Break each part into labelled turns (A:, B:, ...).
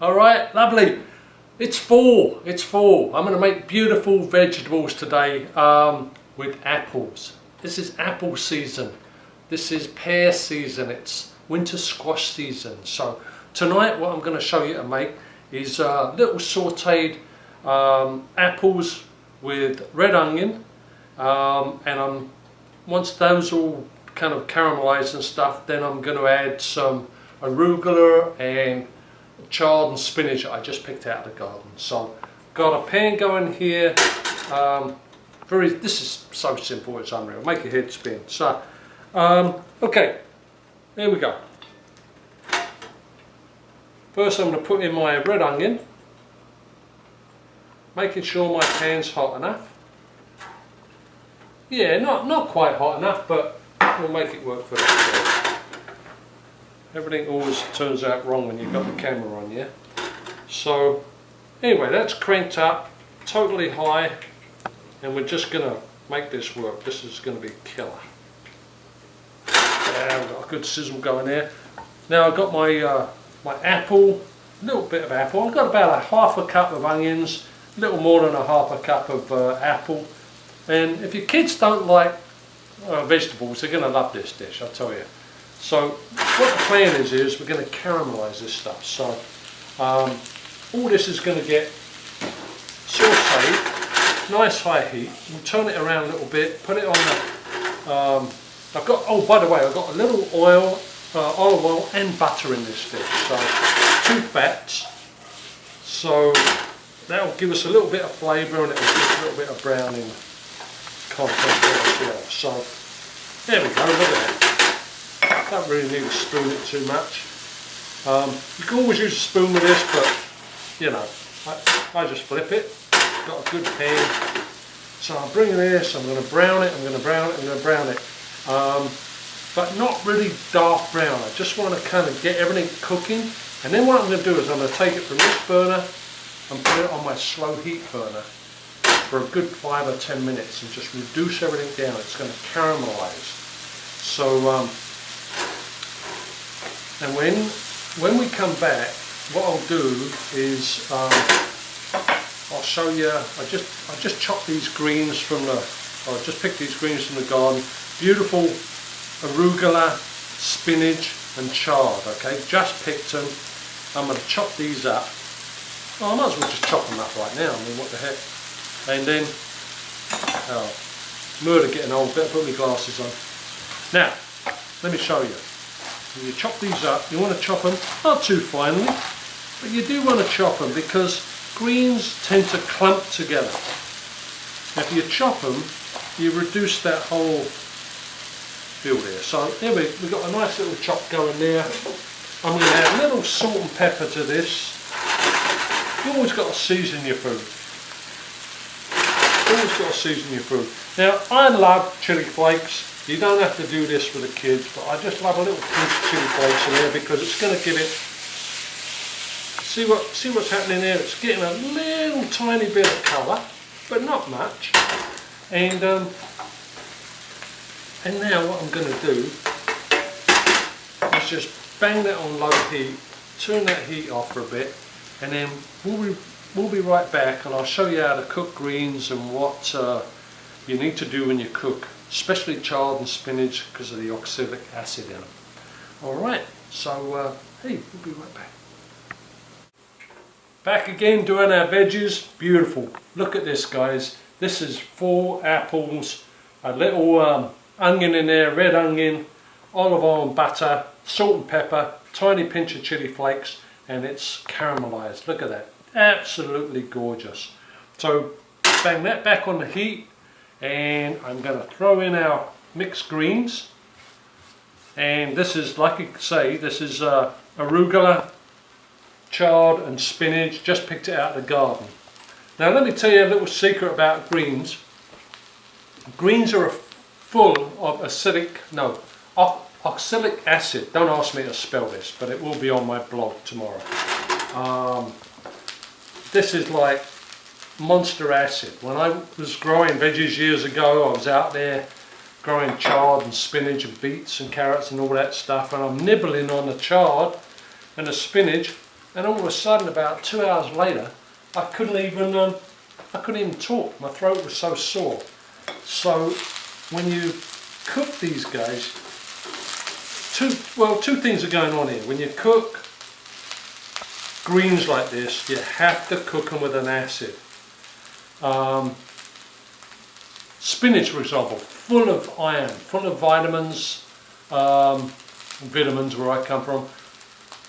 A: Alright, lovely. It's fall. It's fall. I'm going to make beautiful vegetables today with apples. This is apple season. This is pear season. It's winter squash season. So tonight what I'm going to show you to make is little sauteed apples with red onion. Once those all kind of caramelized and stuff, then I'm going to add some arugula and chard and spinach that I just picked out of the garden. So got a pan going here. This is so simple, it's unreal. Make your head spin. So okay, here we go. First I'm going to put in my red onion, making sure my pan's hot enough. Yeah, not quite hot enough, but we'll make it work for us. Everything always turns out wrong when you've got the camera on, yeah? So anyway, that's cranked up totally high, and we're just going to make this work. This is going to be killer. Yeah, we've got a good sizzle going there. Now I've got my my apple, a little bit of apple. I've got about a half a cup of onions, a little more than a half a cup of apple. And if your kids don't like vegetables, they're going to love this dish, I'll tell you. So what the plan is we're going to caramelise this stuff. So all this is going to get sauteed, nice high heat. We'll turn it around a little bit, put it on the, I've got, oh by the way, I've got a little oil, olive oil and butter in this dish. So 2 fats. So that'll give us a little bit of flavour and it'll give us a little bit of browning content as well. So there we go, look at that. Don't really need to spoon it too much. You can always use a spoon with this, but you know, I just flip it. Got a good pan. So I'm bringing this, I'm going to brown it, I'm going to brown it, I'm going to brown it. But not really dark brown. I just want to kind of get everything cooking. And then what I'm going to do is I'm going to take it from this burner and put it on my slow heat burner for a good 5 or 10 minutes and just reduce everything down. It's going to caramelize. So and when we come back, what I'll do is I'll show you. I just chopped these greens from the. I just picked these greens from the garden. Beautiful arugula, spinach, and chard. Okay, just picked them. I'm going to chop these up. Well, I might as well just chop them up right now. I mean, what the heck? And then, oh, murder getting old. Better put my glasses on. Now, let me show you. When you chop these up, you want to chop them not too finely, but you do want to chop them because greens tend to clump together. If you chop them, you reduce that whole deal there. So there we've got a nice little chop going there. I'm going to add a little salt and pepper to this. You always got to season your food. Always got to season your food. Now I love chili flakes. You don't have to do this for the kids, but I just love a little pinch of chili flakes in there because it's going to give it. See what's happening there? It's getting a little tiny bit of colour, but not much. And now what I'm going to do is just bang that on low heat, turn that heat off for a bit, and then we'll be right back, and I'll show you how to cook greens and what you need to do when you cook, especially chard and spinach because of the oxalic acid in them. Alright, so hey, we'll be right back. Back again doing our veggies. Beautiful. Look at this, guys. This is 4 apples, a little onion in there, red onion, olive oil and butter, salt and pepper, tiny pinch of chili flakes, and it's caramelized. Look at that. Absolutely gorgeous. So bang that back on the heat, and I'm going to throw in our mixed greens. And this is, like I say, this is arugula, chard and spinach. Just picked it out of the garden. Now let me tell you a little secret about greens. Greens are full of oxalic acid. Don't ask me to spell this, but it will be on my blog tomorrow. This is like monster acid. When I was growing veggies years ago, I was out there growing chard and spinach and beets and carrots and all that stuff, and I'm nibbling on the chard and the spinach, and all of a sudden about 2 hours later I couldn't even talk. My throat was so sore. So when you cook these guys, two things are going on here. When you cook greens like this, you have to cook them with an acid. Spinach, for example, full of iron, full of vitamins, vitamins where I come from,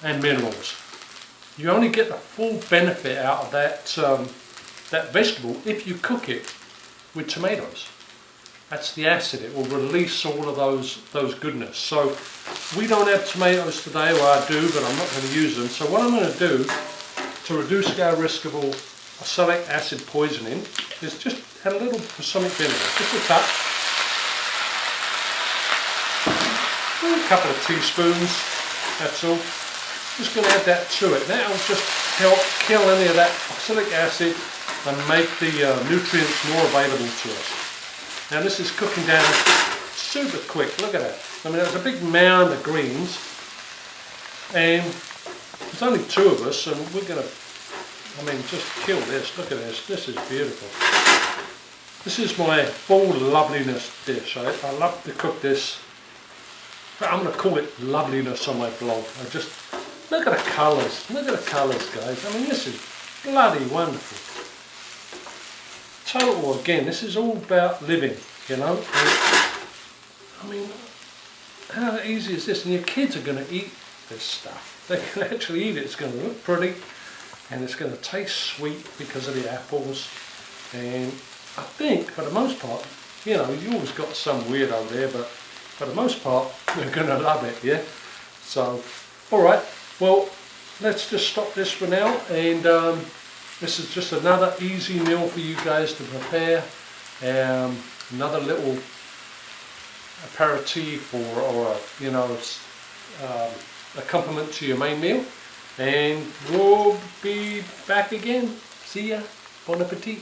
A: and minerals. You only get the full benefit out of that vegetable if you cook it with tomatoes. That's the acid. It will release all of those goodness. So we don't have tomatoes today, or I do, but I'm not going to use them. So what I'm going to do to reduce our risk of oxalic acid poisoning is just add a little balsamic vinegar, just a touch. A couple of teaspoons, that's all. Just going to add that to it. That will just help kill any of that oxalic acid and make the nutrients more available to us. Now this is cooking down super quick, look at that. I mean, there's a big mound of greens, and there's only 2 of us, and we're going to, just kill this. Look at this, this is beautiful. This is my full loveliness dish. I love to cook this. I'm going to call it loveliness on my blog. Look at the colours, guys. I mean, this is bloody wonderful. Total, again, this is all about living, you know. I mean, how easy is this? And your kids are going to eat this stuff. They can actually eat it. It's going to look pretty, and it's going to taste sweet because of the apples. And I think, for the most part, you know, you always got some weirdo there, but for the most part, they're going to love it, yeah? So, alright, well, let's just stop this for now, and this is just another easy meal for you guys to prepare. Another little aperitif or accompaniment to your main meal. And we'll be back again. See ya. Bon appetit.